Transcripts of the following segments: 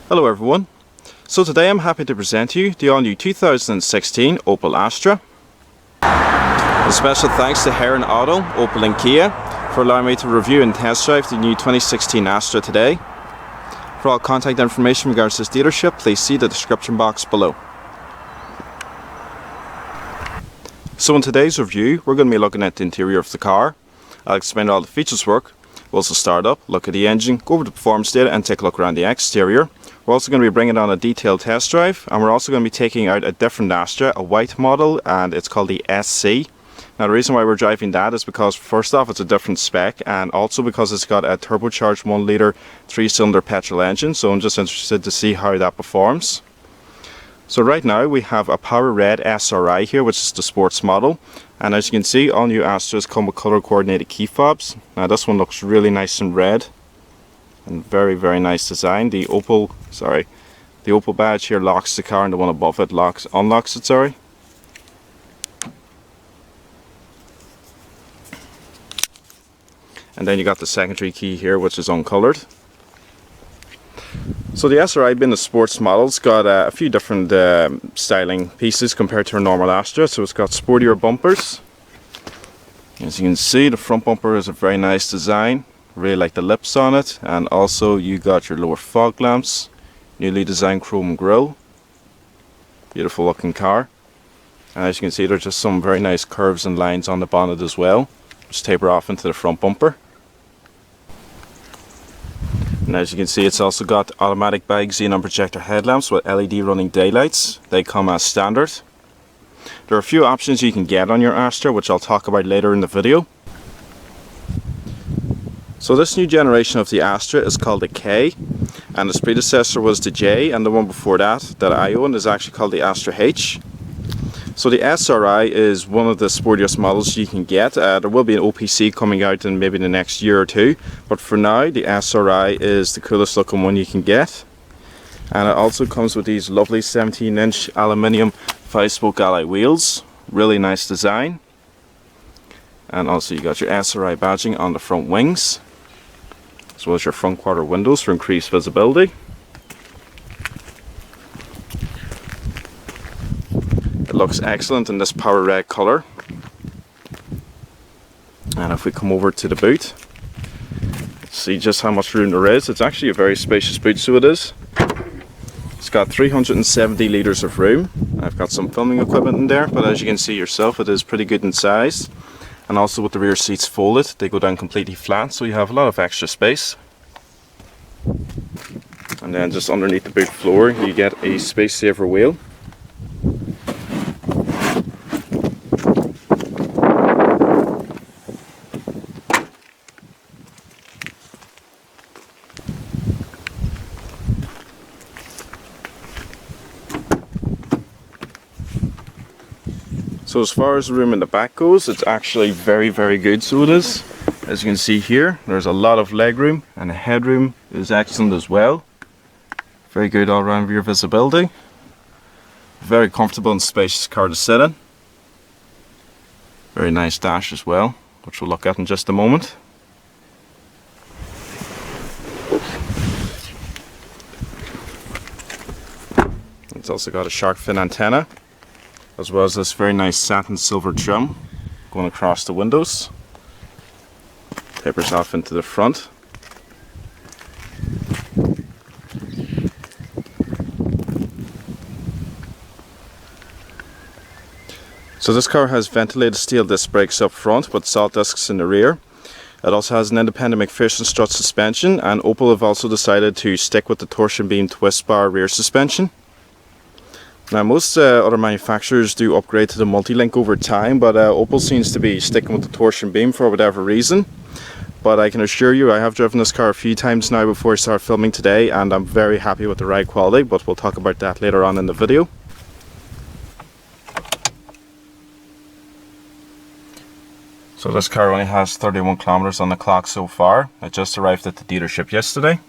Hello everyone. So today I'm happy to present to you the all-new 2016 Opel Astra. A special thanks to Heron Auto, Opel and Kia for allowing me to review and test drive the new 2016 Astra today. For all contact information in regards to this dealership, please see the description box below. So in today's review, we're going to be looking at the interior of the car. I'll explain how all the features work. We'll also start up, look at the engine, go over the performance data and take a look around the exterior. We're also going to be bringing on a detailed test drive, and we're also going to be taking out a different Astra, a white model, and it's called the SC. Now the reason why we're driving that is because first off it's a different spec, and also because it's got a turbocharged 1 litre 3-cylinder petrol engine, so I'm just interested to see how that performs. So right now we have a Power Red SRI here, which is the sports model, and as you can see all new Astras come with colour coordinated key fobs. Now this one looks really nice and red and very nice design. The Opel badge here locks the car, and the one above it unlocks it, sorry. And then you got the secondary key here, which is uncoloured. So the SRI, being the sports model, it's got a few different styling pieces compared to a normal Astra. So it's got sportier bumpers. As you can see, the front bumper is a very nice design. Really like the lips on it, and also you got your lower fog lamps, newly designed chrome grille. Beautiful looking car. And as you can see, there's just some very nice curves and lines on the bonnet as well, which taper off into the front bumper. And as you can see, it's also got automatic bag xenon projector headlamps with LED running daylights. They come as standard. There are a few options you can get on your Astra, which I'll talk about later in the video. So this new generation of the Astra is called the K, and its predecessor was the J, and the one before that I own is actually called the Astra H. So the SRI is one of the sportiest models you can get. There will be an OPC coming out in maybe the next year or two, but for now the SRI is the coolest looking one you can get. And it also comes with these lovely 17-inch aluminium 5-spoke alloy wheels. Really nice design. And also you got your SRI badging on the front wings, as well as your front quarter windows for increased visibility. It looks excellent in this Power Red colour. And if we come over to the boot, see just how much room there is. It's actually a very spacious boot, so it is. It's got 370 litres of room. I've got some filming equipment in there, but as you can see yourself, it is pretty good in size. And also with the rear seats folded, they go down completely flat, so you have a lot of extra space. And then just underneath the boot floor you get a space saver wheel. So as far as the room in the back goes, it's actually very good, so it is. As you can see here, there's a lot of leg room, and the headroom is excellent as well. Very good all round rear visibility. Very comfortable and spacious car to sit in. Very nice dash as well, which we'll look at in just a moment. It's also got a shark fin antenna, as well as this very nice satin silver trim going across the windows. Tapers off into the front. So this car has ventilated steel disc brakes up front with salt discs in the rear. It also has an independent McPherson strut suspension, and Opel have also decided to stick with the torsion beam twist bar rear suspension. Now most other manufacturers do upgrade to the multi-link over time, but Opel seems to be sticking with the torsion beam for whatever reason. But I can assure you, I have driven this car a few times now before I start filming today, and I'm very happy with the ride quality, but we'll talk about that later on in the video. So this car only has 31 kilometers on the clock so far. It just arrived at the dealership yesterday.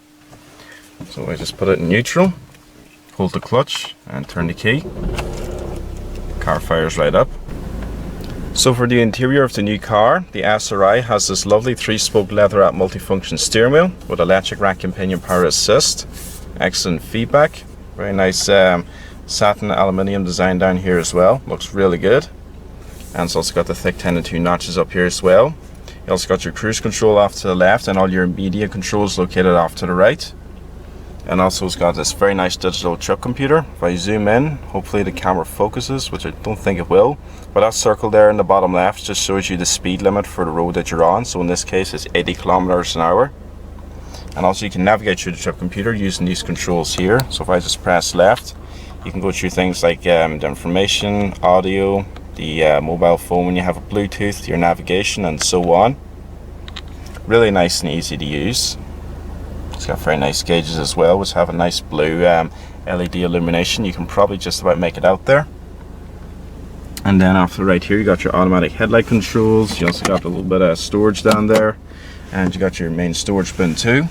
So I just put it in neutral, hold the clutch and turn the key. Car fires right up. So for the interior of the new car, the SRI has this lovely 3-spoke leatherette multifunction steering wheel with electric rack and pinion power assist. Excellent feedback. Very nice satin aluminium design down here as well. Looks really good. And it's also got the thick 10-2 notches up here as well. You also got your cruise control off to the left and all your media controls located off to the right. And also it's got this very nice digital trip computer. If I zoom in, hopefully the camera focuses, which I don't think it will. But that circle there in the bottom left just shows you the speed limit for the road that you're on. So in this case it's 80 kilometers an hour. And also you can navigate through the trip computer using these controls here. So if I just press left, you can go through things like the information, audio, the mobile phone when you have a Bluetooth, your navigation, and so on. Really nice and easy to use. It's got very nice gauges as well, which have a nice blue LED illumination. You can probably just about make it out there. And then off to the right here, you got your automatic headlight controls. You also got a little bit of storage down there, and you got your main storage bin too.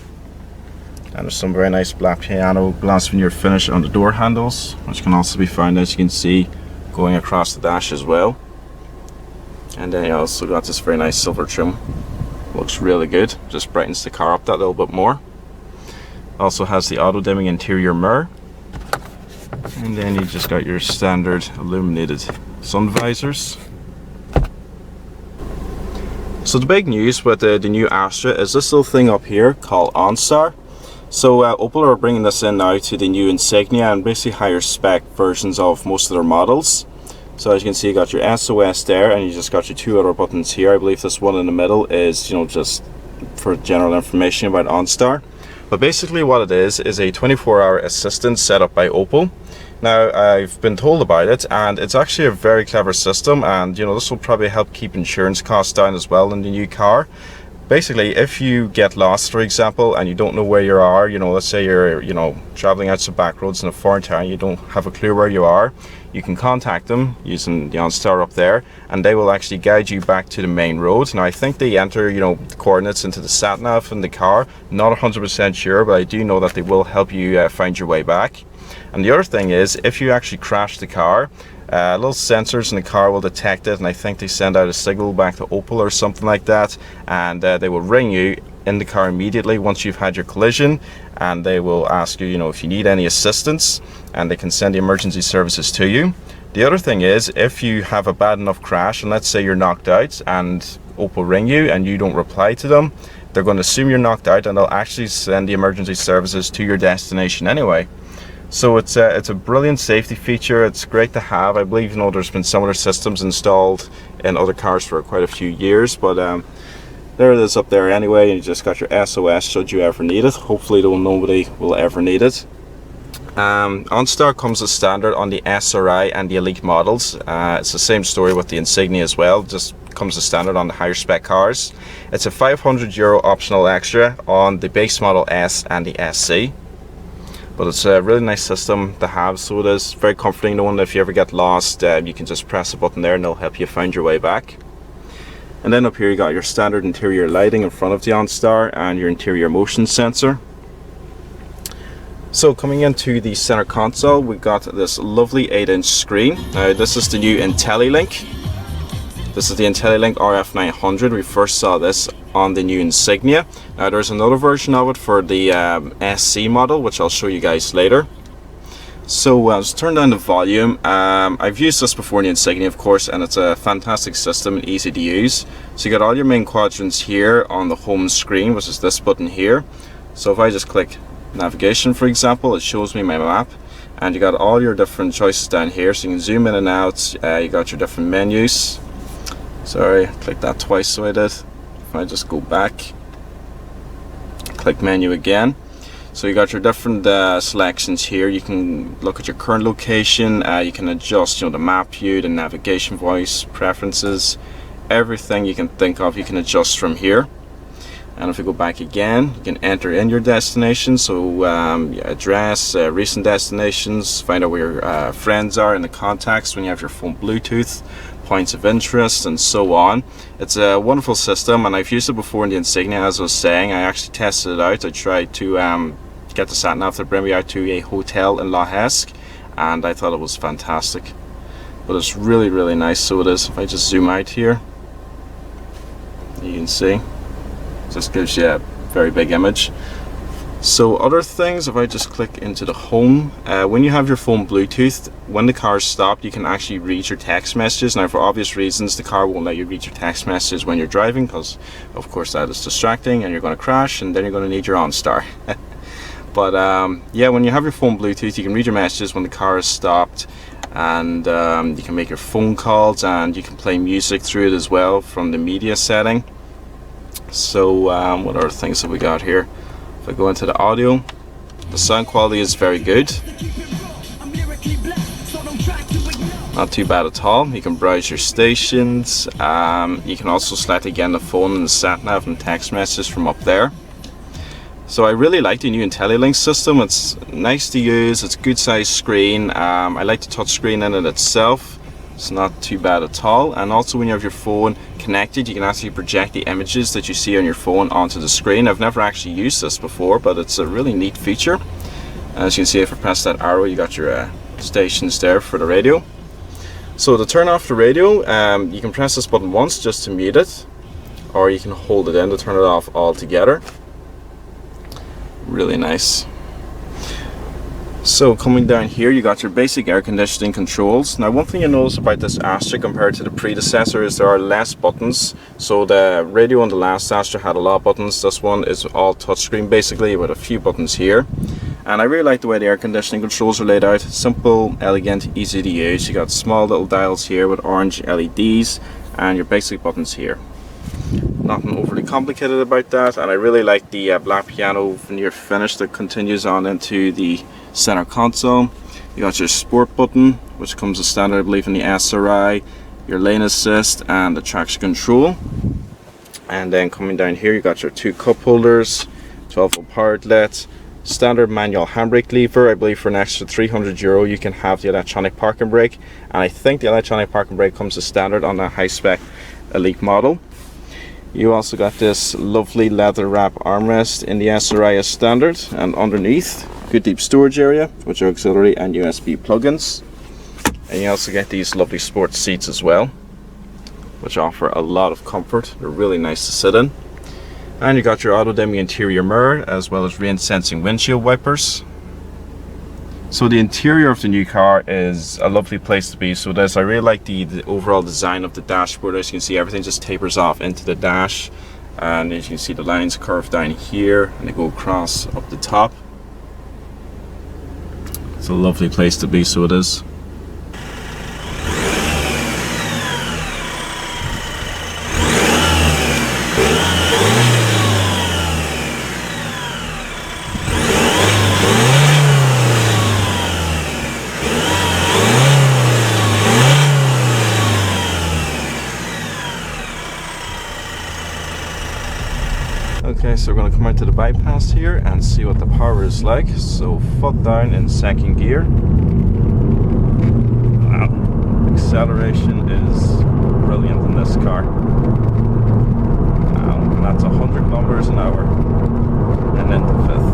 And there's some very nice black piano glass veneer finish on the door handles, which can also be found, as you can see, going across the dash as well. And then you also got this very nice silver trim. Looks really good, just brightens the car up that little bit more. Also has the auto dimming interior mirror. And then you just got your standard illuminated sun visors. So the big news with the new Astra is this little thing up here called OnStar. So Opel are bringing this in now to the new Insignia and basically higher spec versions of most of their models. So as you can see, you got your SOS there, and you just got your two other buttons here. I believe this one in the middle is, just for general information about OnStar. But basically what it is a 24-hour assistant set up by Opel. Now I've been told about it, and it's actually a very clever system, and this will probably help keep insurance costs down as well in the new car. Basically, if you get lost, for example, and you don't know where you are, let's say you're, traveling out some back roads in a foreign town, you don't have a clue where you are, you can contact them using the OnStar up there, and they will actually guide you back to the main road. Now, I think they enter, the coordinates into the Sat-Nav in the car. Not 100% sure, but I do know that they will help you find your way back. And the other thing is, if you actually crash the car, little sensors in the car will detect it, and I think they send out a signal back to Opel or something like that, and they will ring you in the car immediately once you've had your collision, and they will ask you, if you need any assistance, and they can send the emergency services to you. The other thing is, if you have a bad enough crash, and let's say you're knocked out and Opel ring you and you don't reply to them, they're going to assume you're knocked out, and they'll actually send the emergency services to your destination anyway. So it's a brilliant safety feature. It's great to have. I believe there's been similar systems installed in other cars for quite a few years, but there it is up there anyway, and you just got your SOS should you ever need it. Hopefully though nobody will ever need it. OnStar comes as standard on the SRI and the Elite models. It's the same story with the Insignia as well, just comes as standard on the higher spec cars. It's a €500 optional extra on the base model S and the SC. But it's a really nice system to have, so it is very comforting knowing that if you ever get lost, you can just press a button there and it'll help you find your way back. And then up here you got your standard interior lighting in front of the OnStar and your interior motion sensor. So coming into the center console, we got this lovely 8-inch screen. Now this is the new IntelliLink. This is the IntelliLink RF900. We first saw this on the new Insignia. Now there's another version of it for the SC model, which I'll show you guys later. So let's turn down the volume. I've used this before in the Insignia, of course, and it's a fantastic system and easy to use. So you got all your main quadrants here on the home screen, which is this button here. So if I just click navigation, for example, it shows me my map. And you got all your different choices down here, so you can zoom in and out. You got your different menus. Sorry, click that twice, so I did. If I just go back, click menu again. So you got your different selections here. You can look at your current location. You can adjust, the map view, the navigation voice, preferences, everything you can think of. You can adjust from here. And if you go back again, you can enter in your destination. So your address, recent destinations, find out where your friends are in the contacts when you have your phone Bluetooth, points of interest, and so on. It's a wonderful system, and I've used it before in the Insignia. As I was saying, I actually tested it out. I tried to get the Sat-Nav to bring me out to a hotel in La Hesque, and I thought it was fantastic. But it's really, really nice. So it is. If I just zoom out here, you can see, just gives you a very big image. So other things, if I just click into the home, when you have your phone Bluetooth, when the car's stopped, you can actually read your text messages. Now for obvious reasons, the car won't let you read your text messages when you're driving, because of course that is distracting and you're going to crash and then you're going to need your OnStar. But yeah, when you have your phone Bluetooth, you can read your messages when the car is stopped, and you can make your phone calls, and you can play music through it as well from the media setting. So what other things have we got here? If I go into the audio, the sound quality is very good. Not too bad at all. You can browse your stations. You can also select again the phone and the Sat-Nav and text messages from up there. So I really like the new IntelliLink system. It's nice to use. It's a good size screen. I like the touch screen in it itself. It's not too bad at all. And also when you have your phone connected, you can actually project the images that you see on your phone onto the screen. I've never actually used this before, but it's a really neat feature. As you can see, if I press that arrow, you got your stations there for the radio. So to turn off the radio, you can press this button once just to mute it, or you can hold it in to turn it off altogether. Really nice. So coming down here, you got your basic air conditioning controls. Now one thing you notice about this Astra compared to the predecessor is there are less buttons. So the radio on the last Astra had a lot of buttons. This one is all touchscreen basically, with a few buttons here. And I really like the way the air conditioning controls are laid out. Simple, elegant, easy to use. You got small little dials here with orange LEDs and your basic buttons here. Nothing overly complicated about that, and I really like the black piano veneer finish that continues on into the center console. You got your sport button, which comes as standard I believe in the SRI, your lane assist and the traction control. And then coming down here, you got your two cup holders, 12-volt power outlet, standard manual handbrake lever. I believe for an extra €300 you can have the electronic parking brake, and I think the electronic parking brake comes as standard on the high-spec Elite model. You also got this lovely leather wrap armrest in the SRI as standard, and underneath good deep storage area with your auxiliary and USB plugins. And you also get these lovely sports seats as well, which offer a lot of comfort. They're really nice to sit in. And you got your auto dimming interior mirror as well as rain sensing windshield wipers. So the interior of the new car is a lovely place to be. So I really like the overall design of the dashboard. As you can see, everything just tapers off into the dash, and as you can see the lines curve down here and they go across up the top. It's a lovely place to be, so it is. Okay, so we're going to come out to the bypass here and see what the power is like. So foot down in second gear. Wow. Acceleration is brilliant in this car. Wow, and that's 100 kilometers an hour. And then to fifth.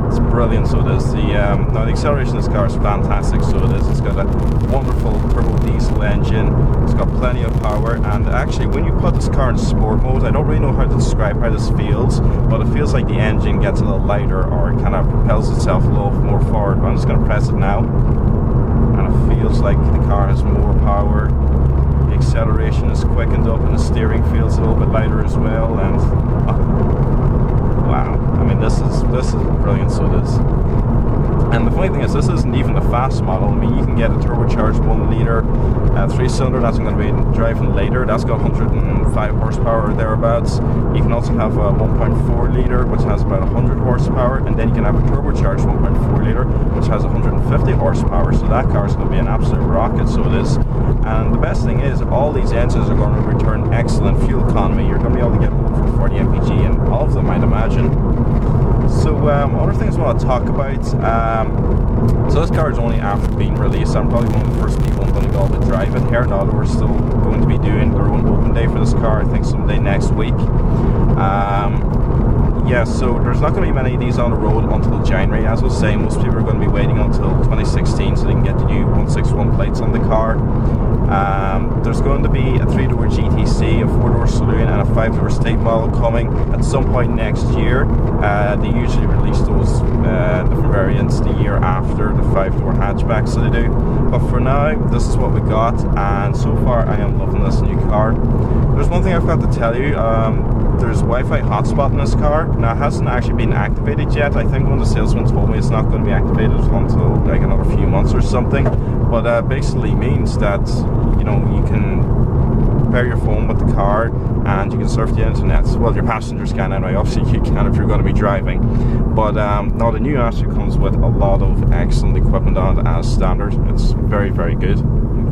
It's brilliant, so it is. Now the acceleration of this car is fantastic, so it is. It's got a wonderful turbo diesel engine. It's got plenty of power, and actually when you put this car in sport mode, I don't really know how to describe how this feels, but it feels like the engine gets a little lighter, or it kind of propels itself a little more forward. I'm just going to press it now, and it feels like the car has more power. The acceleration is quickened up and the steering feels a little bit lighter as well, and wow, I mean this is brilliant, so it is. And the funny thing is, this isn't even the fast model. I mean, you can get a turbocharged 1 litre 3-cylinder, that's going to be driving later. That's got 105 horsepower or thereabouts. You can also have a 1.4 litre, which has about 100 horsepower, and then you can have a turbocharged 1.4 litre, which has 150 horsepower. So that car is going to be an absolute rocket, so it is. And the best thing is, all these engines are going to return excellent fuel economy. You're going to be able to get over 40 mpg in all of them, I'd imagine. So other things I want to talk about. So this car is only after being released. I'm probably one of the first people I'm going to go to drive it here. Now we're still going to be doing their own open day for this car, I think someday next week. Yeah, so there's not going to be many of these on the road until January. As I was saying, most people are going to be waiting until 2016 so they can get the new 161 plates on the car. There's going to be a 3-door GTC, a 4-door saloon, and a 5-door state model coming at some point next year. They usually release those different variants the year after the 5-door hatchback, so they do. But for now, this is what we got, and so far I am loving this new car. There's one thing I've got to tell you. There's Wi-Fi hotspot in this car. Now, it hasn't actually been activated yet. I think one of the salesmen told me it's not going to be activated until like another few months or something. But basically means that, you know, you can pair your phone with the car and you can surf the internet. Well, your passengers can anyway. Obviously you can if you're going to be driving. But now the new Astra comes with a lot of excellent equipment on it as standard. It's very, very good.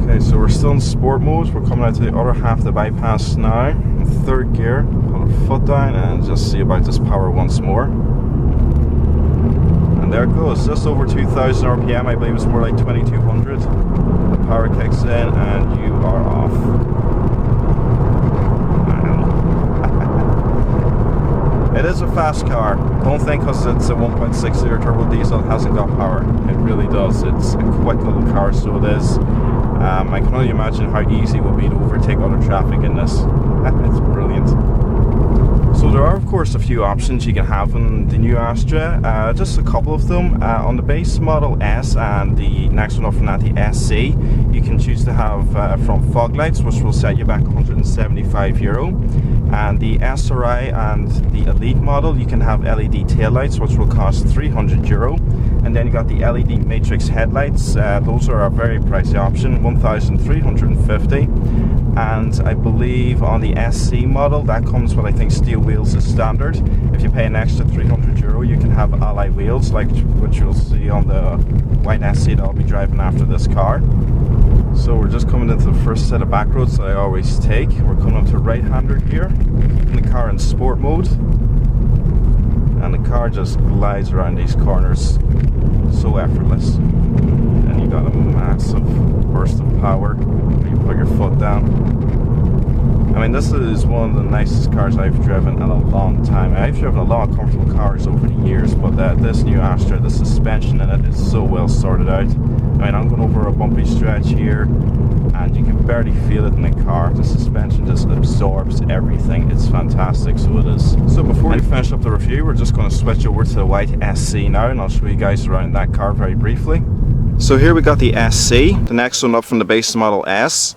Okay, so we're still in sport mode. We're coming out to the other half of the bypass now. In 3rd gear, put our foot down and just see about this power once more. And there it goes, just over 2,000 RPM. I believe it's more like 2,200. The power kicks in and you are off. Wow. It is a fast car. Don't think because it's a 1.6 litre turbo diesel it hasn't got power. It really does. It's a quick little car, so it is. I can only imagine how easy it would be to overtake other traffic in this. It's brilliant. So there are of course a few options you can have in the new Astra, just a couple of them. On the base model S and the next one up from that, the SC, you can choose to have front fog lights, which will set you back €175. And the SRI and the Elite model, you can have LED tail lights, which will cost €300. And then you got the LED matrix headlights. Those are a very pricey option, €1,350. And I believe on the SC model that comes with, I think, steel wheels as standard. If you pay an extra €300, you can have alloy wheels, like what you'll see on the white SC that I'll be driving after this car. So we're just coming into the first set of back roads that I always take. We're coming up to right-hander gear, in the car in sport mode, and the car just glides around these corners so effortless. And you got a massive burst of power when you put your foot down. I mean, this is one of the nicest cars I've driven in a long time. I've driven a lot of comfortable cars over the years, but this new Astra, the suspension in it is so well sorted out. I mean, I'm going over a bumpy stretch here, and you can barely feel it in the car. The suspension just absorbs everything. It's fantastic, so it is. So before we finish up the review, we're just going to switch over to the white SC now, and I'll show you guys around that car very briefly. So here we got the SC, the next one up from the base model S.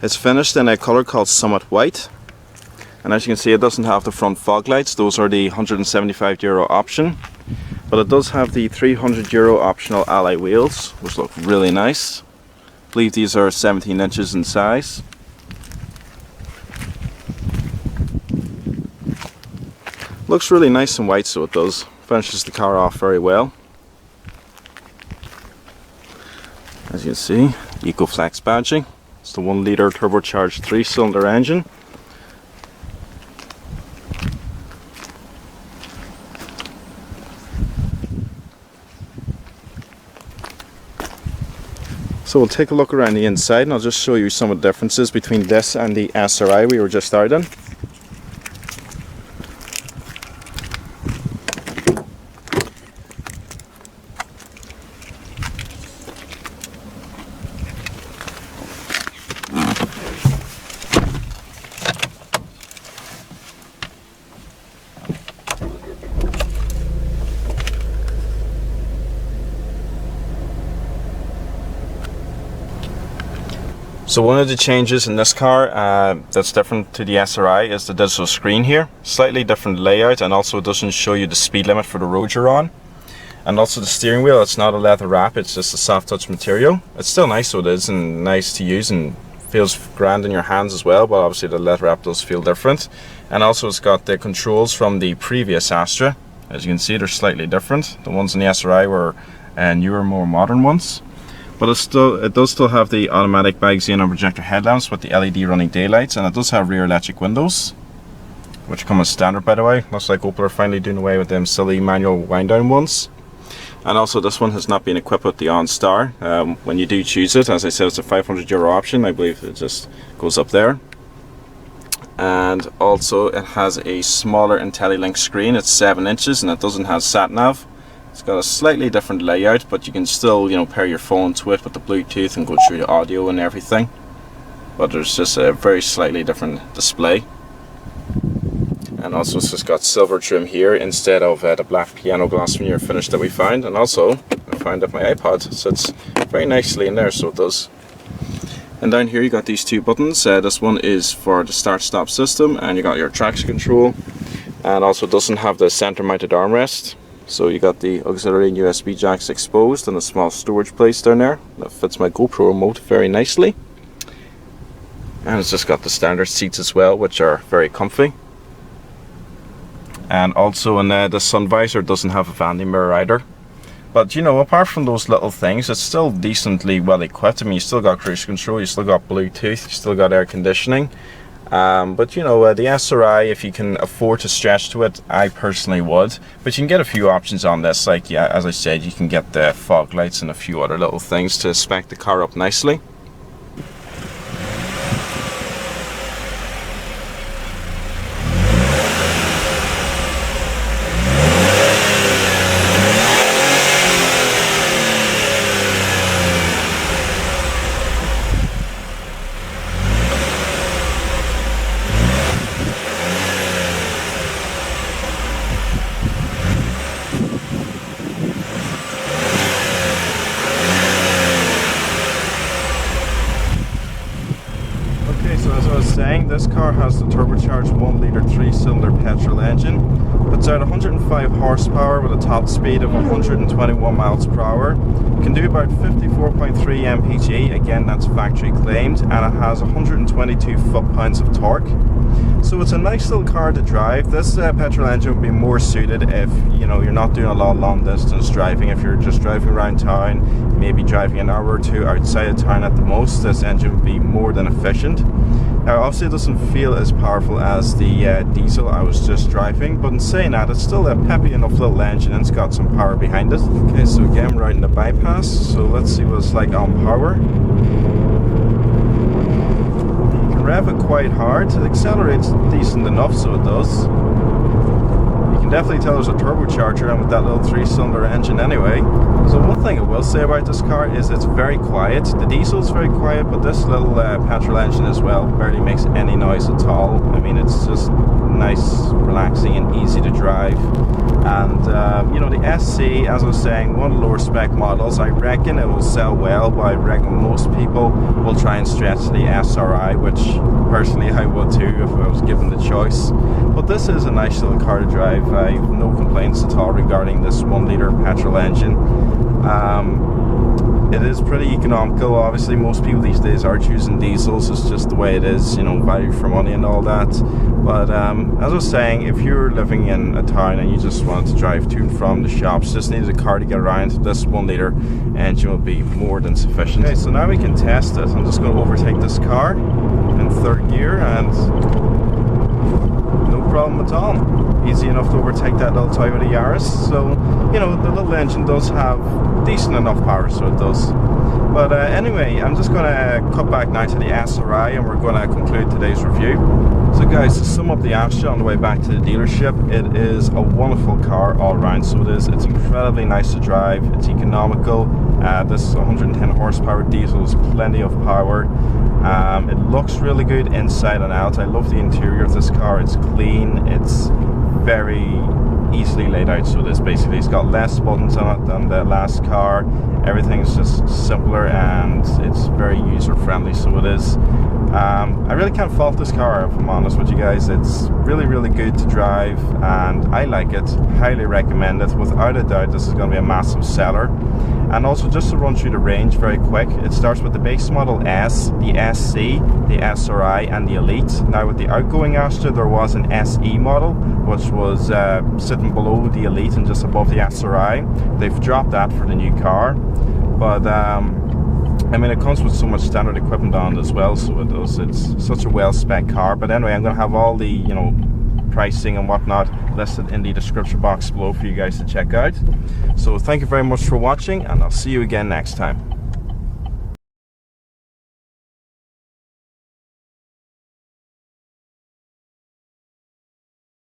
It's finished in a colour called Summit White, and as you can see, it doesn't have the front fog lights. Those are the €175 option, but it does have the €300 optional alloy wheels, which look really nice. I believe these are 17 inches in size. Looks really nice and white, so it does. Finishes the car off very well. As you can see, EcoFlex badging. It's the 1 litre turbocharged 3-cylinder engine. So we'll take a look around the inside and I'll just show you some of the differences between this and the SRI we were just out in. So one of the changes in this car that's different to the SRI is the digital screen here. Slightly different layout, and also it doesn't show you the speed limit for the road you're on. And also the steering wheel, it's not a leather wrap, it's just a soft touch material. It's still nice, so it is, and nice to use and feels grand in your hands as well, but obviously the leather wrap does feel different. And also it's got the controls from the previous Astra. As you can see, they're slightly different. The ones in the SRI were newer, more modern ones. But it does still have the automatic bag xenon projector headlamps with the LED running daylights, and it does have rear electric windows, which come as standard, by the way. Looks like Opel are finally doing away with them silly manual wind down ones. And also this one has not been equipped with the OnStar. When you do choose it, as I said, it's a €500 option. I believe it just goes up there. And also it has a smaller IntelliLink screen. It's 7 inches and it doesn't have Sat-Nav. It's got a slightly different layout, but you can still, pair your phone to it with the Bluetooth and go through the audio and everything. but there's just a very slightly different display. And also it's just got silver trim here instead of the black piano glass veneer finish that we found. And also I found that my iPod sits very nicely in there, so it does. And down here you got these two buttons. This one is for the start-stop system, and you got your traction control, and also doesn't have the center mounted armrest. So you got the auxiliary and USB jacks exposed and a small storage place down there that fits my GoPro remote very nicely. And it's just got the standard seats as well, which are very comfy. And also the sun visor doesn't have a vanity mirror either. But you know, apart from those little things, it's still decently well equipped. I mean, you still got cruise control, you still got Bluetooth, you still got air conditioning. But you know, the SRI, if you can afford to stretch to it, I personally would. But you can get a few options on this, like, yeah, as I said, you can get the fog lights and a few other little things to spec the car up nicely. This car has the turbocharged 1-litre 3-cylinder petrol engine. Puts out 105 horsepower with a top speed of 121 miles per hour. Can do about 54.3 mpg, again that's factory claimed, and it has 122 foot-pounds of torque. So it's a nice little car to drive. This petrol engine would be more suited if, you know, you're not doing a lot of long distance driving. If you're just driving around town, maybe driving an hour or two outside of town at the most, this engine would be more than efficient. Now obviously it doesn't feel as powerful as the diesel I was just driving, but in saying that, it's still a peppy enough little engine and it's got some power behind it. Okay, so again we're out in the bypass, so let's see what it's like on power. You can rev it quite hard, it accelerates decent enough, so it does. You can definitely tell there's a turbocharger in with that little 3-cylinder engine anyway. So one thing I will say about this car is it's very quiet. The diesel's very quiet, but this little petrol engine as well barely makes any noise at all. I mean, it's just nice, relaxing and easy to drive. And you know, the SC, as I was saying, one of the lower spec models, I reckon it will sell well, but I reckon most people will try and stretch to the SRI, which personally I would too if I was given the choice. But this is a nice little car to drive. I have no complaints at all regarding this 1-litre petrol engine. It is pretty economical. Obviously most people these days are choosing diesels, it's just the way it is, you know, value for money and all that. But as I was saying, if you're living in a town and you just want to drive to and from the shops, just needed a car to get around, this 1-litre engine will be more than sufficient. Okay, so now we can test it. I'm just going to overtake this car in 3rd gear and no problem at all. Easy enough to overtake that little Toyota Yaris. So, you know, the little engine does have decent enough power, so it does. But anyway, I'm just going to cut back now to the SRI and we're going to conclude today's review. So guys, to sum up the Astra on the way back to the dealership, it is a wonderful car all around. So it is. It's incredibly nice to drive. It's economical. This 110 horsepower diesel is plenty of power. It looks really good inside and out. I love the interior of this car. It's clean. It's very easily laid out, so this basically it's got less buttons on it than the last car. Everything's just simpler and it's very user friendly, so it is. I really can't fault this car if I'm honest with you guys. It's really good to drive and I like it. Highly recommend it. Without a doubt this is going to be a massive seller. And also, just to run through the range very quick, it starts with the base model S, the SC, the SRI and the Elite. Now with the outgoing Astra there was an SE model which was sitting below the Elite and just above the SRI. They've dropped that for the new car, but I mean, it comes with so much standard equipment on it as well, so it does. It's such a well-spec car. But anyway, I'm going to have all the, you know, pricing and whatnot listed in the description box below for you guys to check out. So thank you very much for watching and I'll see you again next time.